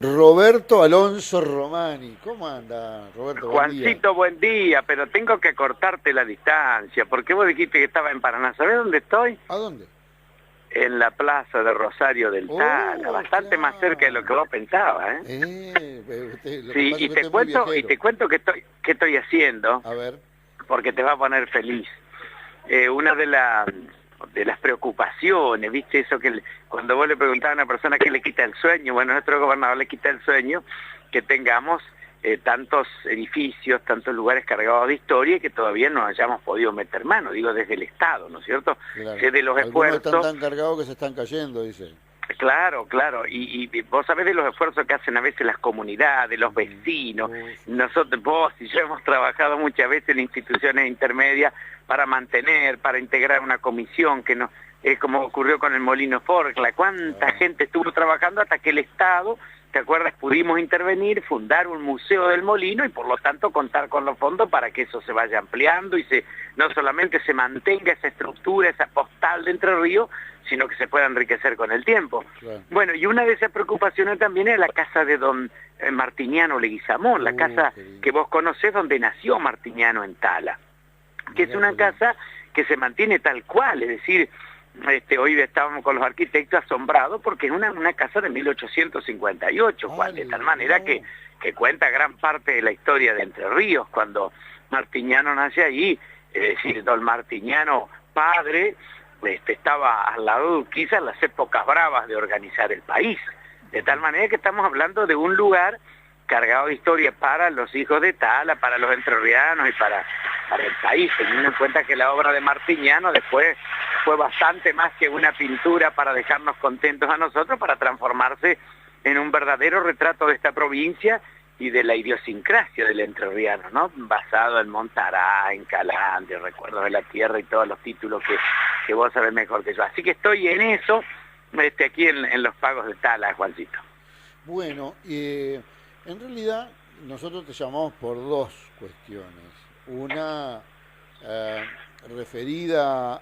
Roberto Alonso Romani. ¿Cómo anda, Roberto? Buen día. Juancito, buen día, pero tengo que cortarte la distancia, porque vos dijiste que estaba en Paraná. ¿Sabés dónde estoy? ¿A dónde? En la plaza de Rosario del Tala, Oh, bastante más cerca de lo que claro. vos pensabas, ¿eh? Lo que Sí, pasa es que usted es muy y viajero. te cuento qué estoy haciendo, A ver. porque te va a poner feliz. Una de las preocupaciones, ¿viste? Eso cuando vos le preguntás a una persona qué le quita el sueño, bueno, nuestro gobernador le quita el sueño que tengamos tantos edificios, tantos lugares cargados de historia y que todavía no hayamos podido meter mano, digo, desde el Estado, ¿no es cierto? Claro. Sé de los Algunos están esfuerzos. tan cargados que se están cayendo, dice. Claro, claro, y vos sabés de los esfuerzos que hacen a veces las comunidades, los vecinos, Sí. nosotros, vos y yo hemos trabajado muchas veces en instituciones intermedias para mantener, para integrar una comisión que no, es como ocurrió con el Molino Forcla, cuánta Ah, gente estuvo trabajando hasta que el Estado, ¿te acuerdas? Pudimos intervenir, fundar un museo del Molino y por lo tanto contar con los fondos para que eso se vaya ampliando y no solamente se mantenga esa estructura, esa postal de Entre Ríos, sino que se pueda enriquecer con el tiempo. claro. Bueno, y una de esas preocupaciones también es la casa de don Martiniano Leguizamón, la casa Qué lindo. que vos conocés donde nació Martiniano en Tala, que es Mirá una qué lindo. casa que se mantiene tal cual, es decir, hoy estábamos con los arquitectos asombrados porque es una casa de 1858, Juan, de tal Mirá manera vos. que cuenta gran parte de la historia de Entre Ríos, cuando Martiniano nace allí, es decir, don Martiniano padre, estaba al lado de Urquiza en las épocas bravas de organizar el país, de tal manera que estamos hablando de un lugar cargado de historia para los hijos de Tala, para los entrerrianos y para el país, teniendo en cuenta que la obra de Martiniano después fue bastante más que una pintura para dejarnos contentos a nosotros, para transformarse en un verdadero retrato de esta provincia y de la idiosincrasia del entrerriano, ¿no? Basado en Montará, en Calandria, Recuerdos de la Tierra y todos los títulos que vos sabés mejor que yo. Así que estoy en eso, aquí en los pagos de Tala, Juancito. Bueno, en realidad nosotros te llamamos por dos cuestiones. Una eh, referida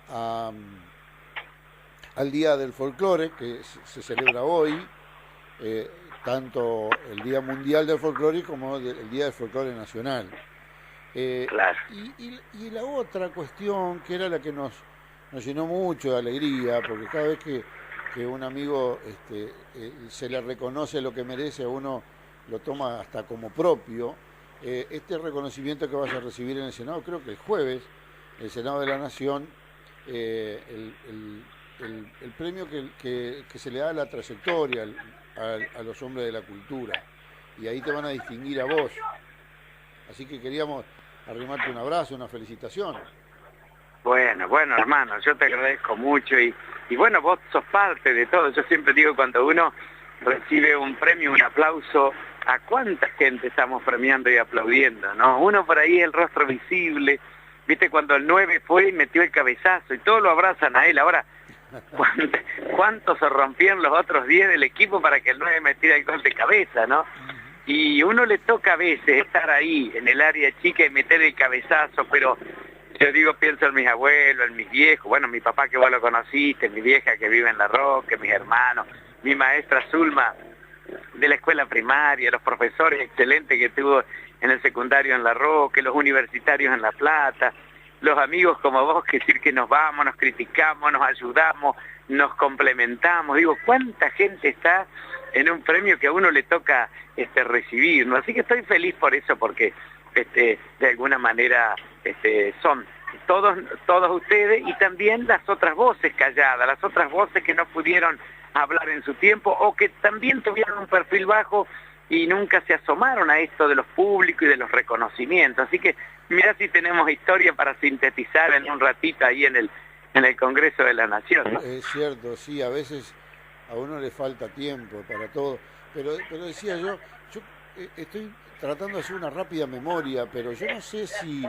al Día del Folclore, que se celebra hoy, eh, tanto el Día Mundial del Folclore como el Día del Folclore Nacional. Claro. Y la otra cuestión, que era la que nos llenó mucho de alegría, porque cada vez que un amigo se le reconoce lo que merece, a uno lo toma hasta como propio, este reconocimiento que vas a recibir en el Senado, creo que el jueves, el Senado de la Nación, el premio que se le da a la trayectoria, a los hombres de la cultura, y ahí te van a distinguir a vos. Así que queríamos arrimarte un abrazo, una felicitación. Bueno, hermano, yo te agradezco mucho y bueno, vos sos parte de todo. Yo siempre digo, cuando uno recibe un premio, un aplauso, ¿a cuánta gente estamos premiando y aplaudiendo, no? Uno por ahí, el rostro visible, viste, cuando el 9 fue y metió el cabezazo y todos lo abrazan a él. Ahora, ¿cuántos se rompieron los otros 10 del equipo para que el 9 metiera el gol de cabeza, no? Y uno le toca a veces estar ahí en el área chica y meter el cabezazo, pero yo digo, pienso en mis abuelos, en mis viejos, bueno, mi papá que vos lo conociste, mi vieja que vive en La Roque, mis hermanos, mi maestra Zulma de la escuela primaria, los profesores excelentes que tuvo en el secundario en La Roque, los universitarios en La Plata, los amigos como vos, que decir que nos vamos, nos criticamos, nos ayudamos, nos complementamos. Digo, ¿cuánta gente está en un premio que a uno le toca recibir, ¿no? Así que estoy feliz por eso, porque de alguna manera son todos ustedes y también las otras voces calladas, las otras voces que no pudieron hablar en su tiempo o que también tuvieron un perfil bajo y nunca se asomaron a esto de los públicos y de los reconocimientos. Así que mirá si tenemos historia para sintetizar en un ratito ahí en el Congreso de la Nación, ¿no? Es cierto, sí, a veces a uno le falta tiempo para todo. Pero decía yo estoy tratando de hacer una rápida memoria, pero yo no sé si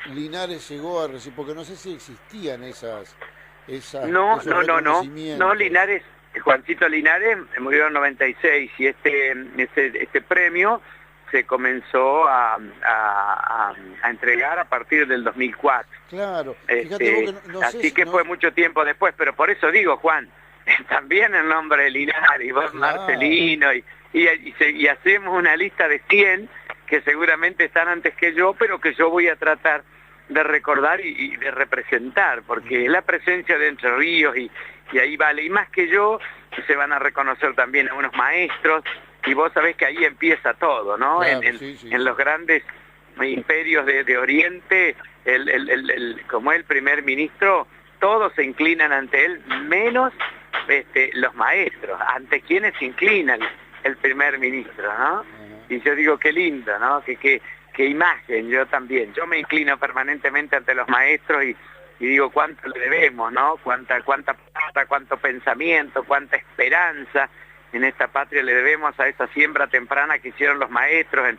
Linares llegó a recibir, porque no sé si existían No, esos no, reconocimientos. Linares, Juancito Linares murió en 96 y este premio se comenzó a entregar a partir del 2004. Claro, fíjate vos que no sé Así si... que No, fue mucho tiempo después, pero por eso digo, Juan, también el nombre de Linares, y vos Claro. Marcelino, y hacemos una lista de 100 que seguramente están antes que yo, pero que yo voy a tratar de recordar y de representar, porque es la presencia de Entre Ríos y ahí vale, y más que yo, se van a reconocer también algunos maestros, y vos sabés que ahí empieza todo, ¿no? Claro, en sí. los grandes imperios de Oriente, como el primer ministro, todos se inclinan ante él, menos los maestros, ante quienes se inclinan el primer ministro, ¿no? Y yo digo, qué lindo, ¿no? Qué imagen, yo también. Yo me inclino permanentemente ante los maestros y digo, cuánto le debemos, ¿no? Cuánta plata, cuánto pensamiento, cuánta esperanza en esta patria le debemos a esa siembra temprana que hicieron los maestros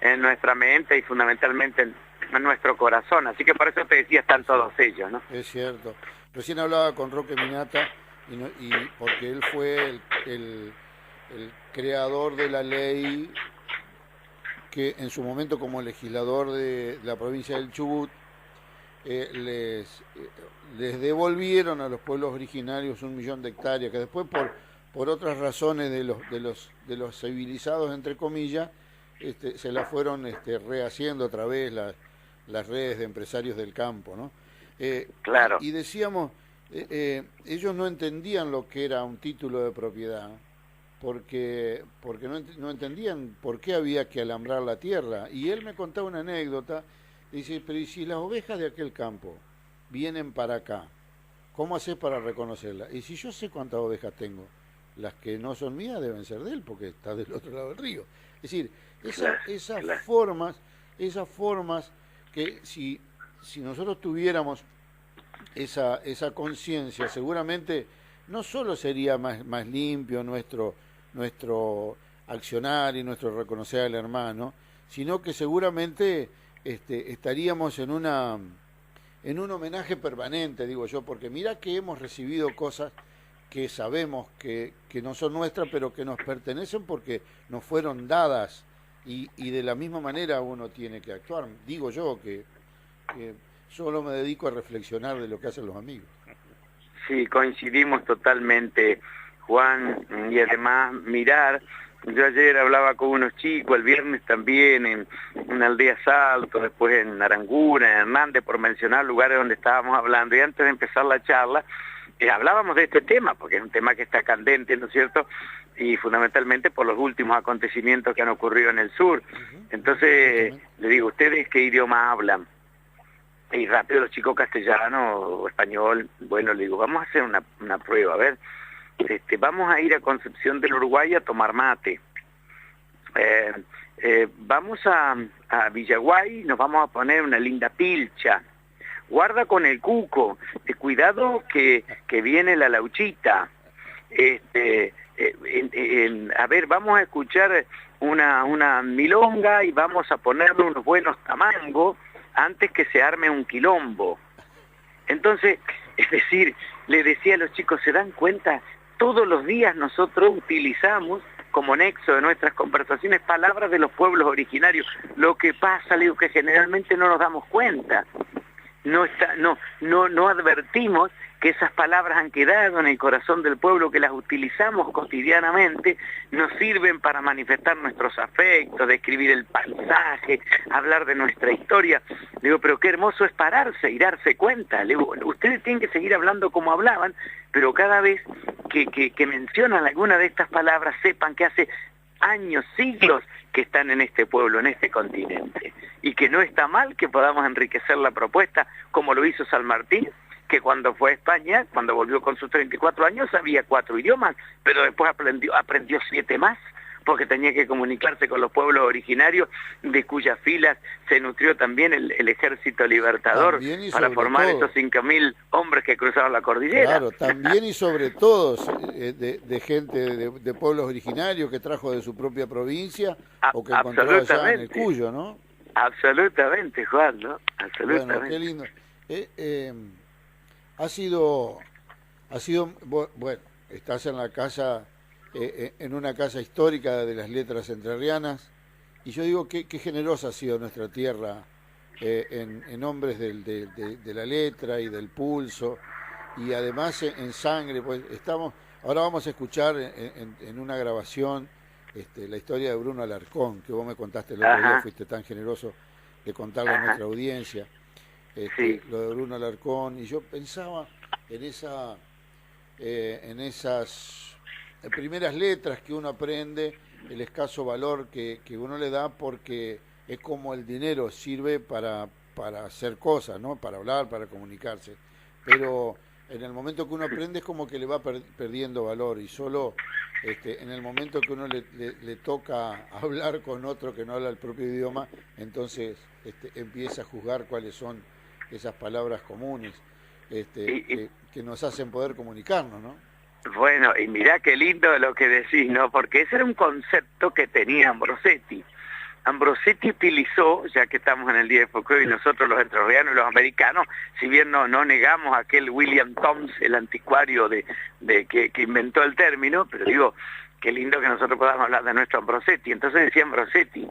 en nuestra mente y fundamentalmente en nuestro corazón. Así que por eso te decía, están todos ellos, ¿no? Es cierto. Recién hablaba con Roque Minata y porque él fue el creador de la ley que en su momento como legislador de la provincia del Chubut les devolvieron a los pueblos originarios 1 millón de hectáreas que después por otras razones de los civilizados entre comillas se la fueron rehaciendo otra vez las redes de empresarios del campo, ¿no? Claro. Y decíamos, ellos no entendían lo que era un título de propiedad, porque no entendían por qué había que alambrar la tierra. Y él me contaba una anécdota, dice, pero ¿y si las ovejas de aquel campo vienen para acá? ¿Cómo haces para reconocerlas? Y si yo sé cuántas ovejas tengo, las que no son mías deben ser de él, porque está del otro lado del río. Es decir, esas formas que si nosotros tuviéramos esa conciencia, seguramente no solo sería más limpio nuestro accionar y nuestro reconocer al hermano, sino que seguramente estaríamos en un homenaje permanente, digo yo, porque mira que hemos recibido cosas que sabemos que no son nuestras, pero que nos pertenecen porque nos fueron dadas, y de la misma manera uno tiene que actuar. Digo yo que solo me dedico a reflexionar de lo que hacen los amigos. Sí, coincidimos totalmente, Juan, y además mirar, yo ayer hablaba con unos chicos, el viernes también en una aldea Salto, después en Arangura, en Hernández, por mencionar lugares donde estábamos hablando, y antes de empezar la charla, hablábamos de este tema, porque es un tema que está candente, ¿no es cierto?, y fundamentalmente por los últimos acontecimientos que han ocurrido en el sur. Entonces, le digo, ¿ustedes qué idioma hablan? Y rápido los chicos castellano o español, bueno, le digo, vamos a hacer una prueba, a ver, vamos a ir a Concepción del Uruguay a tomar mate, vamos a Villaguay, nos vamos a poner una linda pilcha, guarda con el cuco, cuidado que viene la lauchita, a ver, vamos a escuchar una milonga y vamos a ponerle unos buenos tamangos antes que se arme un quilombo. Entonces, es decir, le decía a los chicos, ¿se dan cuenta? Todos los días nosotros utilizamos como nexo de nuestras conversaciones palabras de los pueblos originarios. Lo que pasa, le digo, que generalmente no nos damos cuenta. No advertimos que esas palabras han quedado en el corazón del pueblo, que las utilizamos cotidianamente, nos sirven para manifestar nuestros afectos, describir el paisaje, hablar de nuestra historia. Le digo, pero qué hermoso es pararse y darse cuenta. Le digo, ustedes tienen que seguir hablando como hablaban, pero cada vez que mencionan alguna de estas palabras, sepan que hace años, siglos que están en este pueblo, en este continente, y que no está mal que podamos enriquecer la propuesta, como lo hizo San Martín, que cuando fue a España, cuando volvió con sus 34 años, sabía 4 idiomas, pero después aprendió 7 más, porque tenía que comunicarse con los pueblos originarios, de cuyas filas se nutrió también el Ejército Libertador, para formar esos 5.000 hombres que cruzaron la cordillera. Claro, también y sobre todo de gente de pueblos originarios que trajo de su propia provincia o que encontró allá en el Cuyo, ¿no? Absolutamente, Juan, ¿no? Absolutamente. Bueno, qué lindo. Ha sido, bueno, estás en la casa, en una casa histórica de las letras entrerrianas, y yo digo qué generosa ha sido nuestra tierra en hombres de la letra y del pulso, y además en sangre, pues Ahora vamos a escuchar en una grabación la historia de Bruno Alarcón, que vos me contaste el otro día, fuiste tan generoso de contarle a nuestra audiencia. Sí. Lo de Bruno Alarcón, y yo pensaba en esas primeras letras que uno aprende, el escaso valor que uno le da, porque es como el dinero sirve para hacer cosas, ¿no? Para hablar, para comunicarse, pero en el momento que uno aprende es como que le va perdiendo valor, y solo en el momento que uno le toca hablar con otro que no habla el propio idioma, entonces empieza a juzgar cuáles son esas palabras comunes que nos hacen poder comunicarnos, ¿no? Bueno, y mirá qué lindo lo que decís, ¿no? Porque ese era un concepto que tenía Ambrosetti. Ambrosetti utilizó, ya que estamos en el Día de Folclore y nosotros los entrerrianos y los americanos, si bien no negamos a aquel William Toms, el anticuario que inventó el término, pero digo, qué lindo que nosotros podamos hablar de nuestro Ambrosetti. Entonces decía Ambrosetti,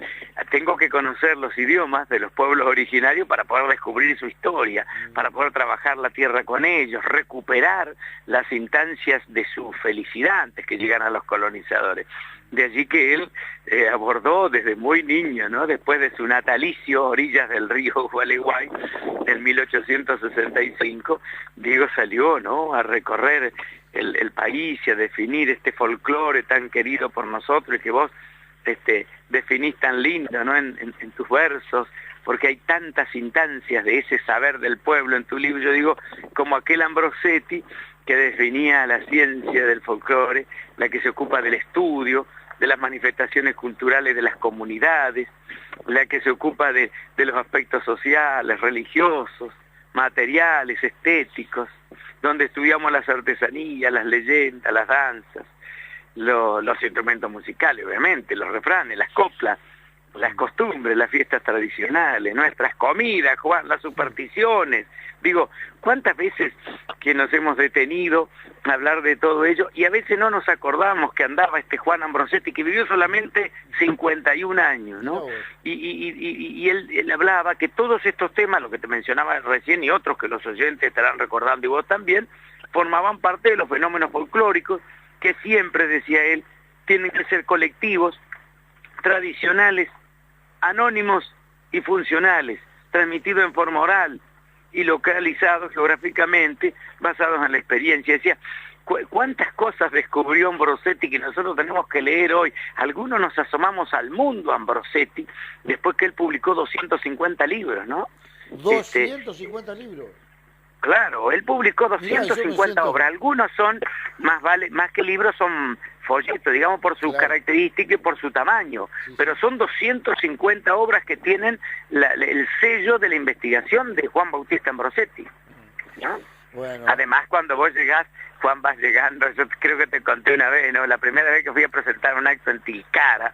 tengo que conocer los idiomas de los pueblos originarios para poder descubrir su historia, para poder trabajar la tierra con ellos, recuperar las instancias de su felicidad antes que llegaran a los colonizadores. De allí que él abordó desde muy niño, ¿no? Después de su natalicio, orillas del río Gualeguay, en 1865, Diego salió, ¿no?, a recorrer el país y a definir este folclore tan querido por nosotros y que vos definís tan lindo, ¿no?, en tus versos, porque hay tantas instancias de ese saber del pueblo en tu libro. Yo digo, como aquel Ambrosetti que definía la ciencia del folclore, la que se ocupa del estudio, de las manifestaciones culturales de las comunidades, la que se ocupa de los aspectos sociales, religiosos, materiales, estéticos, donde estudiamos las artesanías, las leyendas, las danzas, los instrumentos musicales, obviamente, los refranes, las coplas, las costumbres, las fiestas tradicionales, nuestras comidas, Juan, las supersticiones. Digo, ¿cuántas veces que nos hemos detenido a hablar de todo ello? Y a veces no nos acordamos que andaba este Juan Ambrosetti, que vivió solamente 51 años, ¿no? Y él hablaba que todos estos temas, lo que te mencionaba recién y otros que los oyentes estarán recordando y vos también, formaban parte de los fenómenos folclóricos que siempre, decía él, tienen que ser colectivos, tradicionales, anónimos y funcionales, transmitidos en forma oral y localizados geográficamente, basados en la experiencia. Decía, ¿cuántas cosas descubrió Ambrosetti que nosotros tenemos que leer hoy? Algunos nos asomamos al mundo Ambrosetti, después que él publicó 250 libros, ¿no? 250 libros. Claro, él publicó 250 obras. Algunos son, más que libros, son folletos, digamos, por su característica y por su tamaño. Pero son 250 obras que tienen el sello de la investigación de Juan Bautista Ambrosetti, ¿no? Bueno. Además, cuando vos llegás, Juan, vas llegando, yo creo que te conté una vez, ¿no? La primera vez que fui a presentar un acto en Tilcara,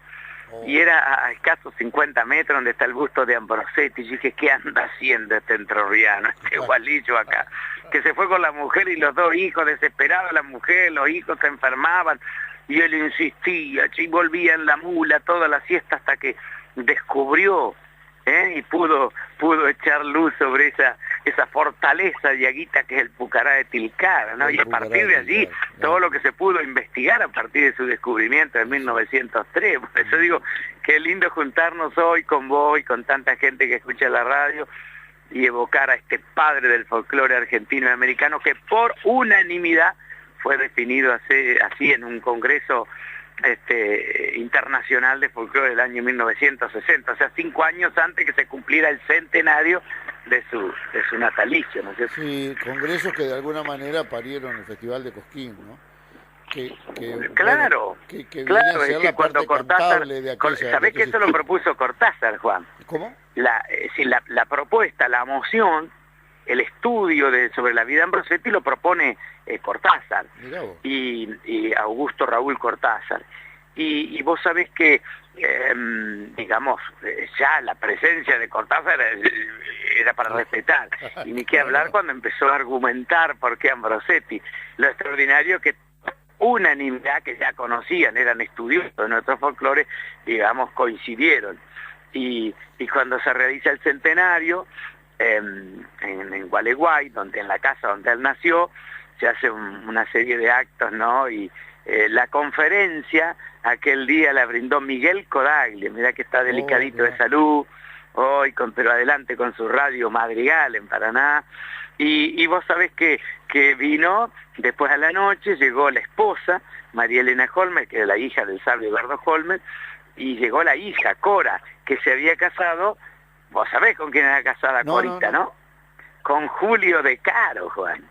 y era a escasos 50 metros donde está el busto de Ambrosetti. Y dije, ¿qué anda haciendo este entrerriano, este gualillo acá? Que se fue con la mujer y los dos hijos, desesperada la mujer, los hijos se enfermaban, y él insistía, y volvía en la mula toda la siesta hasta que descubrió, y pudo echar luz sobre esa fortaleza diaguita que es el Pucará de Tilcara, ¿no? Y a partir de allí, todo lo que se pudo investigar a partir de su descubrimiento en 1903. Por eso digo, qué lindo juntarnos hoy con vos y con tanta gente que escucha la radio y evocar a este padre del folclore argentino y americano que por unanimidad fue definido así en un congreso internacional de folclore del año 1960, o sea, 5 años antes que se cumpliera el centenario de su natalicio, ¿no es cierto? Sí, congresos que de alguna manera parieron el Festival de Cosquín, ¿no? Claro, bueno, que claro, a ser es que la cuando parte Cortázar, de aquella, ¿sabés que eso lo propuso Cortázar, Juan? ¿Cómo? La propuesta, la moción, el estudio sobre la vida de Ambrosetti lo propone Cortázar y Augusto Raúl Cortázar. Y vos sabés que, digamos, ya la presencia de Cortázar era para respetar. Y ni qué hablar cuando empezó a argumentar por qué Ambrosetti. Lo extraordinario que unanimidad, que ya conocían, eran estudiosos de nuestro folclore, digamos, coincidieron. Y cuando se realiza el centenario, en Gualeguay, en la casa donde él nació, se hace una serie de actos, ¿no? Y la conferencia aquel día la brindó Miguel Codaglia, mirá que está delicadito de salud hoy, pero adelante con su radio Madrigal en Paraná. Y vos sabés que vino, después a la noche llegó la esposa, María Elena Holmes, que es la hija del sabio Eduardo Holmes, y llegó la hija, Cora, que se había casado, vos sabés con quién era casada Corita, ¿no? Con Julio De Caro, Juan.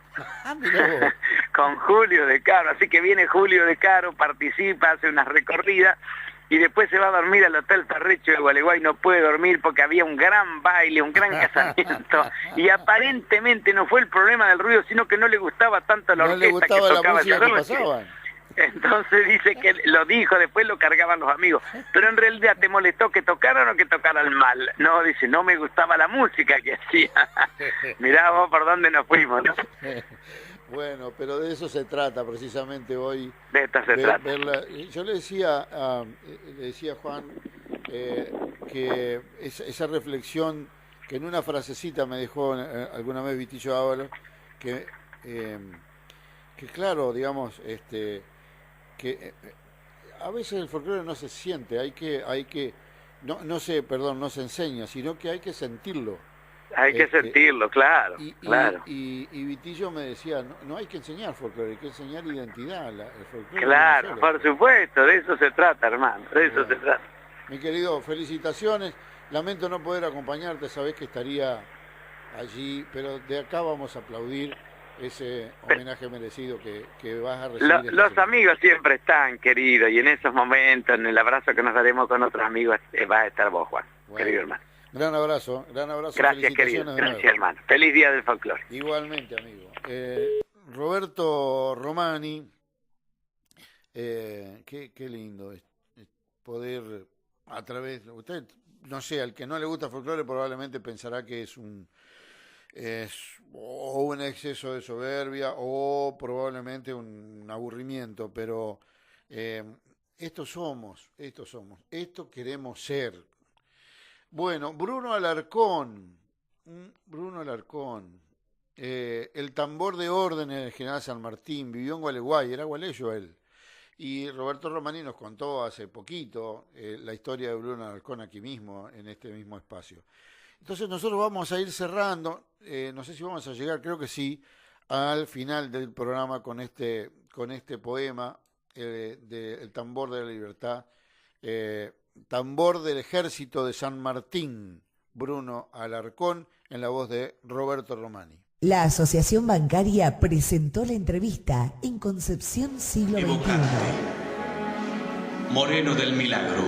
Con Julio De Caro, así que viene Julio De Caro, participa, hace unas recorridas, y después se va a dormir al Hotel Ferrecho de Gualeguay, no puede dormir porque había un gran baile, un gran casamiento, y aparentemente no fue el problema del ruido, sino que no le gustaba tanto la orquesta que tocaba esa noche. Entonces dice que lo dijo, después lo cargaban los amigos, pero en realidad te molestó que tocaran o que tocaran mal. No, dice, no me gustaba la música que hacía. Mirá vos por dónde nos fuimos, ¿no? Bueno, pero de eso se trata precisamente hoy. De esto se trata. Yo le decía a Juan que esa reflexión que en una frasecita me dejó alguna vez Vitillo Ábalos, que claro, digamos, que a veces el folclore no se siente, no se enseña, sino que hay que sentirlo. Hay que sentirlo, claro, claro. Y Vitillo me decía, no hay que enseñar folclore, hay que enseñar identidad. El folclore claro, por supuesto, de eso se trata, hermano, de eso se trata. Mi querido, felicitaciones. Lamento no poder acompañarte, sabés que estaría allí, pero de acá vamos a aplaudir ese homenaje merecido que vas a recibir. Los amigos siempre están, querido, y en esos momentos, en el abrazo que nos daremos con otros amigos, vas a estar vos, Juan, querido hermano. Gran abrazo. Gracias, querido. Gracias, hermano. Feliz Día del Folclore. Igualmente, amigo. Roberto Romani, qué lindo poder a través de usted, no sé, al que no le gusta folclore probablemente pensará que es o un exceso de soberbia o probablemente un aburrimiento, pero esto queremos ser. Bueno, Bruno Alarcón, el tambor de órdenes del general San Martín, vivió en Gualeguay, era gualeyo él. Y Roberto Romani nos contó hace poquito la historia de Bruno Alarcón aquí mismo, en este mismo espacio. Entonces nosotros vamos a ir cerrando, no sé si vamos a llegar, creo que sí, al final del programa con este poema El tambor de la libertad, tambor del ejército de San Martín, Bruno Alarcón, en la voz de Roberto Romani. La Asociación Bancaria presentó la entrevista en Concepción Siglo XXI. Evocante, Moreno del Milagro,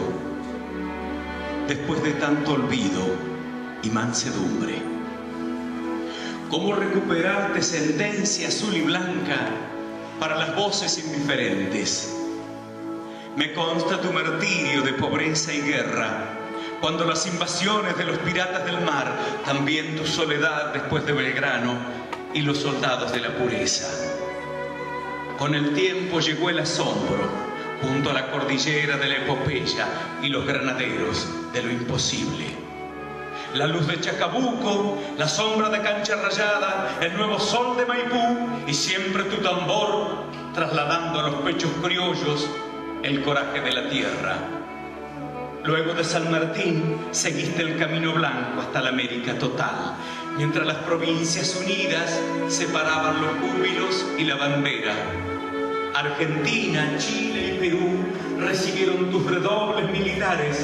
después de tanto olvido y mansedumbre. ¿Cómo recuperar descendencia azul y blanca para las voces indiferentes? Me consta tu martirio de pobreza y guerra, cuando las invasiones de los piratas del mar, también tu soledad después de Belgrano y los soldados de la pureza. Con el tiempo llegó el asombro, junto a la cordillera de la epopeya y los granaderos de lo imposible. La luz de Chacabuco, la sombra de Cancha Rayada, el nuevo sol de Maipú y siempre tu tambor, trasladando a los pechos criollos el coraje de la tierra. Luego de San Martín, seguiste el camino blanco hasta la América total, mientras las provincias unidas separaban los júbilos y la bandera. Argentina, Chile y Perú recibieron tus redobles militares